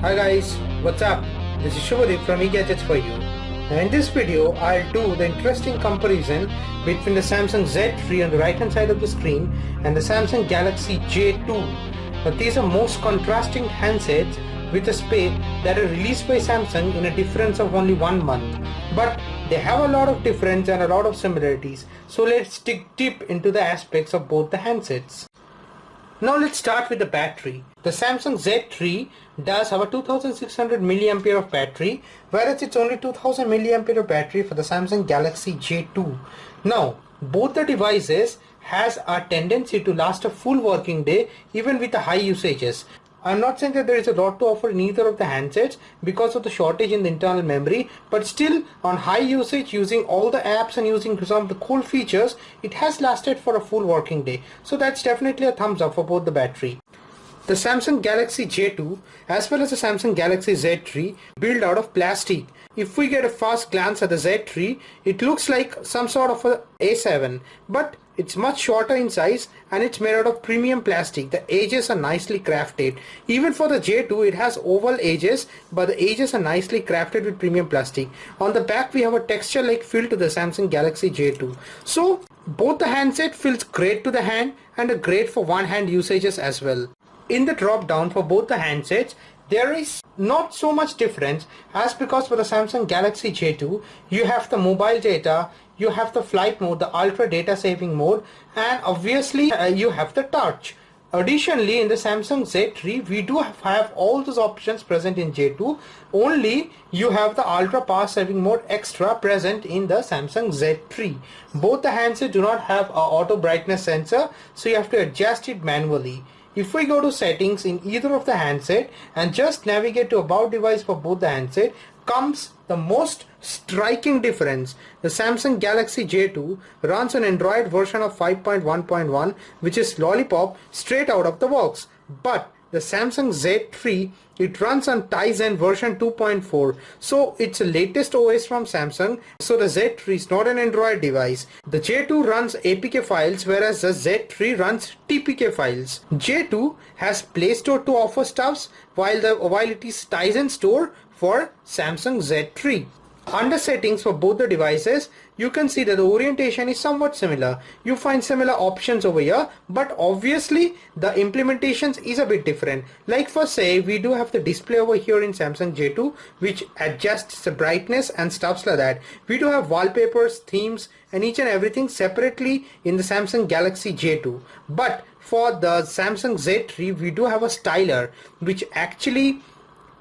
Hi guys, what's up? This is Shubhadeep from eGadgets for you. Now in this video, I'll do the interesting comparison between the Samsung Z3 on the right hand side of the screen and the Samsung Galaxy J2. Now these are most contrasting handsets with a spec that are released by Samsung in a difference of only 1 month. But they have a lot of difference and a lot of similarities. So let's dig deep into the aspects of both the handsets. Now let's start with the battery. The Samsung Z3 does have a 2600 mAh of battery, whereas it's only 2000 mAh of battery for the Samsung Galaxy J2. Now both the devices has a tendency to last a full working day even with the high usages. I'm not saying that there is a lot to offer in either of the handsets because of the shortage in the internal memory, but still on high usage, using all the apps and using some of the cool features, it has lasted for a full working day. So that's definitely a thumbs up for both the battery. The Samsung Galaxy J2 as well as the Samsung Galaxy Z3 built out of plastic. If we get a fast glance at the Z3, it looks like some sort of a A7, but it's much shorter in size and it's made out of premium plastic. The edges are nicely crafted. Even for the J2, it has oval edges, but the edges are nicely crafted with premium plastic. On the back, we have a texture-like feel to the Samsung Galaxy J2. So both the handset feels great to the hand and are great for one-hand usages as well. In the drop down for both the handsets, there is not so much difference as because for the Samsung Galaxy J2, you have the mobile data, you have the flight mode, the ultra data saving mode, and obviously you have the touch. Additionally, in the Samsung Z3, we do have all those options present in J2, only you have the ultra power saving mode extra present in the Samsung Z3. Both the handsets do not have an auto brightness sensor, so you have to adjust it manually. If we go to settings in either of the handset and just navigate to about device for both the handset, comes the most striking difference. The Samsung Galaxy J2 runs an Android version of 5.1.1, which is Lollipop, straight out of the box. But the Samsung Z3, it runs on Tizen version 2.4. So it's the latest OS from Samsung. So the Z3 is not an Android device. The J2 runs APK files, whereas the Z3 runs TPK files. J2 has Play Store to offer stuffs, while it is Tizen Store for Samsung Z3. Under settings for both the devices, you can see that the orientation is somewhat similar. You find similar options over here, but obviously the implementations is a bit different. Like for say, we do have the display over here in Samsung J2, which adjusts the brightness and stuffs like that. We do have wallpapers, themes, and each and everything separately in the Samsung Galaxy J2. But for the Samsung Z3, we do have a styler, which actually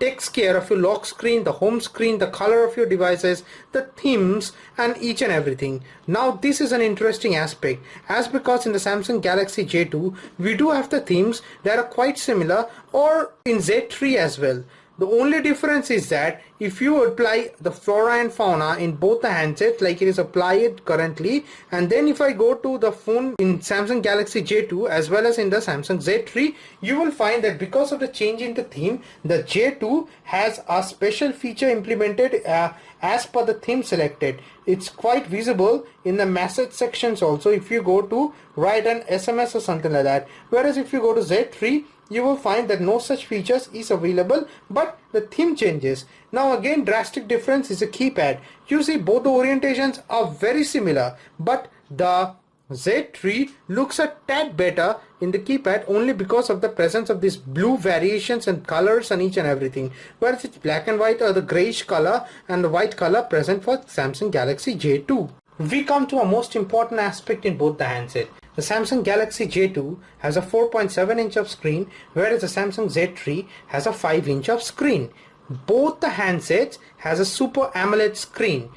takes care of your lock screen, the home screen, the color of your devices, the themes, and each and everything. Now this is an interesting aspect, as because in the Samsung Galaxy J2 we do have the themes that are quite similar, or in Z3 as well. The only difference is that if you apply the flora and fauna in both the handsets like it is applied currently, and then if I go to the phone in Samsung Galaxy J2 as well as in the Samsung Z3, you will find that because of the change in the theme, the J2 has a special feature implemented as per the theme selected. It's quite visible in the message sections also if you go to write an SMS or something like that. Whereas if you go to Z3, you will find that no such features is available, but the theme changes. Now again, drastic difference is a keypad. You see both the orientations are very similar, but the Z3 looks a tad better in the keypad only because of the presence of these blue variations and colors and each and everything, whereas it's black and white or the grayish color and the white color present for Samsung Galaxy J2. We come to a most important aspect in both the handsets. The Samsung Galaxy J2 has a 4.7 inch of screen, whereas the Samsung Z3 has a 5 inch of screen. Both the handsets has a Super AMOLED screen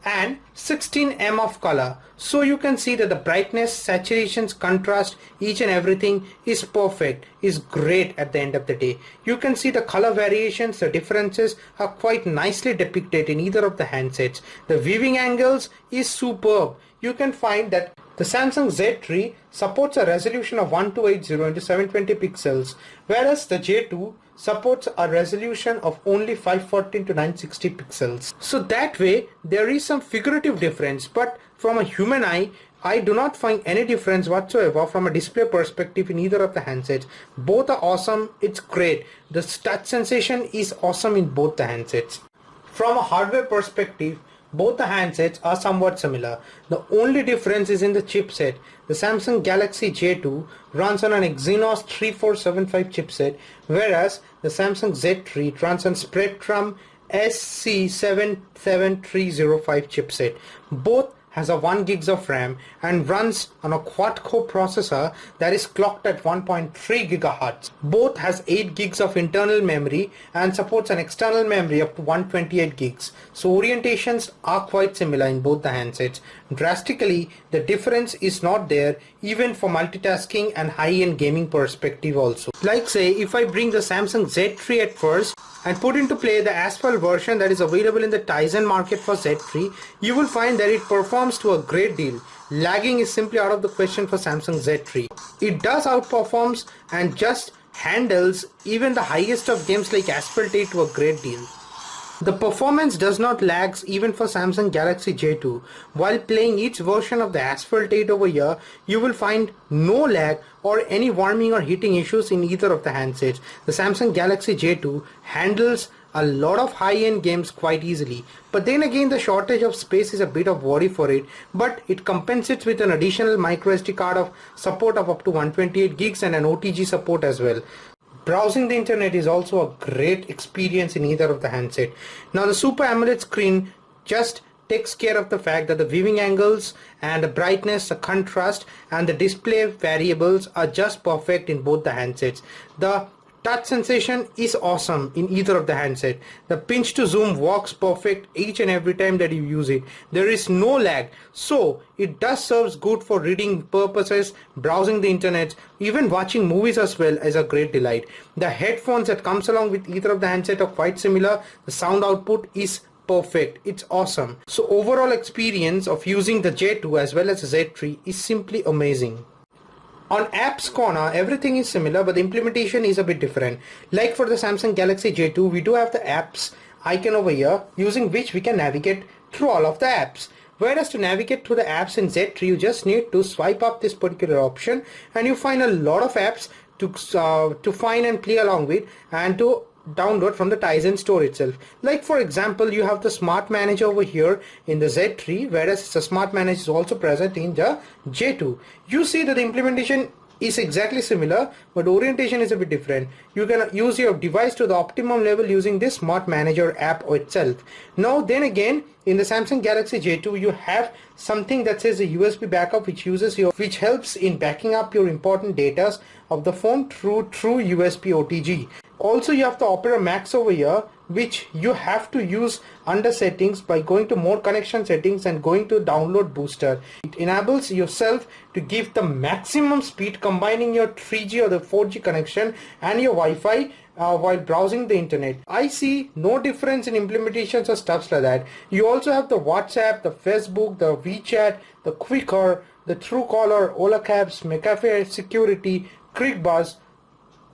and 16 of color, so you can see that the brightness, saturations, contrast, each and everything is perfect, is great at the end of the day. You can see the color variations, the differences are quite nicely depicted in either of the handsets. The viewing angles is superb. You can find that the Samsung Z3 supports a resolution of 1280 into 720 pixels, whereas the J2 supports a resolution of only 540 to 960 pixels. So that way there is some figurative difference, but from a human eye I do not find any difference whatsoever from a display perspective in either of the handsets. Both are awesome, it's great. The touch sensation is awesome in both the handsets. From a hardware perspective, both the handsets are somewhat similar. The only difference is in the chipset. The Samsung Galaxy J2 runs on an Exynos 3475 chipset, whereas the Samsung Z3 runs on Spreadtrum SC77305 chipset. Both has a 1 gigs of RAM and runs on a quad-core processor that is clocked at 1.3 GHz. Both has 8 gigs of internal memory and supports an external memory up to 128 gigs. So orientations are quite similar in both the handsets. Drastically, the difference is not there even for multitasking and high-end gaming perspective also. Like say, if I bring the Samsung Z3 at first and put into play the Asphalt version that is available in the Tizen market for Z3, you will find that it performs to a great deal. Lagging is simply out of the question for Samsung Z3. It does outperforms and just handles even the highest of games like Asphalt 8 to a great deal. The performance does not lag even for Samsung Galaxy J2. While playing each version of the Asphalt 8 over here, you will find no lag or any warming or heating issues in either of the handsets. The Samsung Galaxy J2 handles a lot of high-end games quite easily, but then again the shortage of space is a bit of worry for it, but it compensates with an additional microSD card of support of up to 128 gigs and an OTG support as well. Browsing the internet is also a great experience in either of the handset. Now the Super AMOLED screen just takes care of the fact that the viewing angles and the brightness, the contrast and the display variables are just perfect in both the handsets. The touch sensation is awesome in either of the handset. The pinch to zoom works perfect each and every time that you use it. There is no lag, so it does serves good for reading purposes, browsing the internet, even watching movies as well as a great delight. The headphones that comes along with either of the handset are quite similar. The sound output is perfect. It's awesome. So overall experience of using the J2 as well as the Z3 is simply amazing. On apps corner, everything is similar, but the implementation is a bit different. Like for the Samsung Galaxy J2, we do have the apps icon over here, using which we can navigate through all of the apps. Whereas to navigate through the apps in Z3, you just need to swipe up this particular option and you find a lot of apps to find and play along with and to download from the Tizen store itself. Like for example, you have the Smart Manager over here in the Z3, whereas the Smart Manager is also present in the J2. You see that the implementation is exactly similar, but orientation is a bit different. You can use your device to the optimum level using this Smart Manager app itself. Now then again, in the Samsung Galaxy J2 you have something that says a USB backup, which helps in backing up your important data of the phone through USB OTG. Also you have the Opera Max over here, which you have to use under settings by going to more connection settings and going to download booster. It enables yourself to give the maximum speed combining your 3G or the 4G connection and your Wi-Fi while browsing the internet. I see no difference in implementations or stuffs like that. You also have the WhatsApp, the Facebook, the WeChat, the Quikr, the Truecaller, Ola Cabs, McAfee Security, ClickBuzz,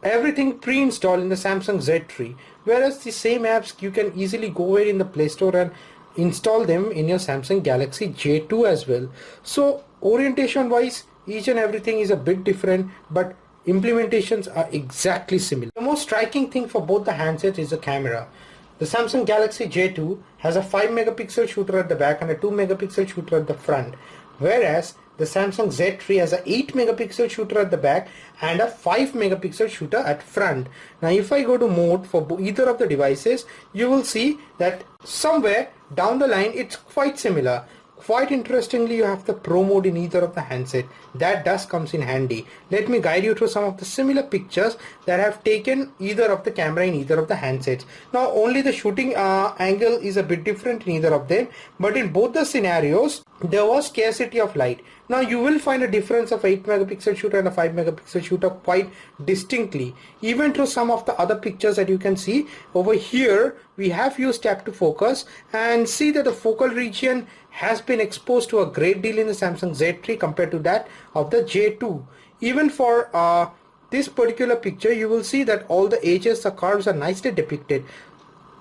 everything pre-installed in the Samsung Z3, whereas the same apps you can easily go in the Play Store and install them in your Samsung Galaxy J2 as well. So orientation wise, each and everything is a bit different, but implementations are exactly similar. The most striking thing for both the handsets is the camera. The Samsung Galaxy J2 has a 5 megapixel shooter at the back and a 2 megapixel shooter at the front, whereas the Samsung Z3 has a 8 megapixel shooter at the back and a 5 megapixel shooter at front. Now if I go to mode for either of the devices, you will see that somewhere down the line it's quite similar. Quite interestingly, you have the Pro mode in either of the handset. That does comes in handy. Let me guide you through some of the similar pictures that I have taken either of the camera in either of the handsets. Now only the shooting angle is a bit different in either of them, but in both the scenarios there was scarcity of light. Now you will find a difference of 8 megapixel shooter and a 5 megapixel shooter quite distinctly. Even through some of the other pictures that you can see over here, we have used tap to focus and see that the focal region has been exposed to a great deal in the Samsung Z3 compared to that of the J2. Even for this particular picture, you will see that all the edges, the curves are nicely depicted.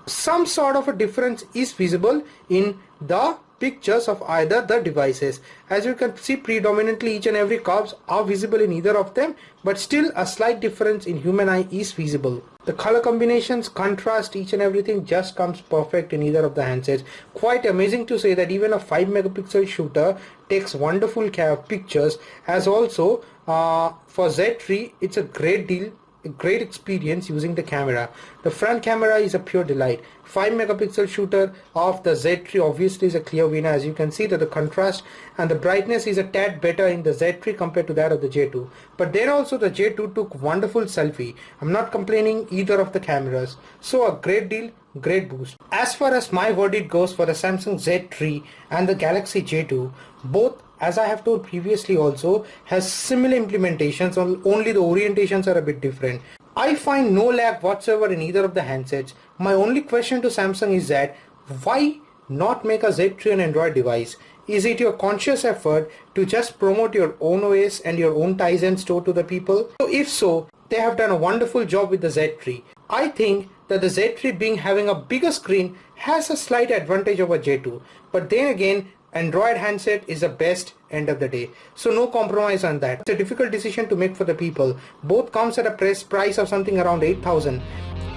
some sort of a difference is visible in the pictures of either the devices. As you can see, predominantly each and every curves are visible in either of them, but still a slight difference in human eye is visible. The color combinations, contrast, each and everything just comes perfect in either of the handsets. Quite amazing to say that even a 5 megapixel shooter takes wonderful pictures, as also for Z3 it's a great deal, a great experience using the camera. The front camera is a pure delight. 5 megapixel shooter of the Z3 obviously is a clear winner. As you can see that the contrast and the brightness is a tad better in the Z3 compared to that of the J2. But then also the J2 took wonderful selfie. I'm not complaining either of the cameras. So a great deal, great boost. As far as my verdict goes for the Samsung Z3 and the Galaxy J2, both, as I have told previously also, has similar implementations, only the orientations are a bit different. I find no lag whatsoever in either of the handsets. My only question to Samsung is that why not make a Z3 an Android device? Is it your conscious effort to just promote your own OS and your own Tizen store to the people? So if so, they have done a wonderful job with the Z3. I think that the Z3 having a bigger screen has a slight advantage over J2. But then again, Android handset is the best end of the day. So no compromise on that. It's a difficult decision to make for the people. Both comes at a price of something around 8,000.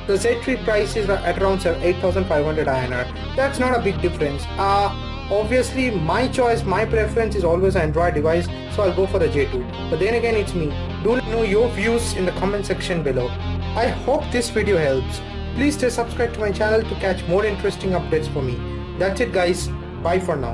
The Z3 price is at around 8,500 INR. That's not a big difference. Obviously my choice, my preference is always an Android device, so I'll go for the J2. But then again, it's me. Do let me know your views in the comment section below. I hope this video helps. Please stay subscribed to my channel to catch more interesting updates for me. That's it guys. Bye for now.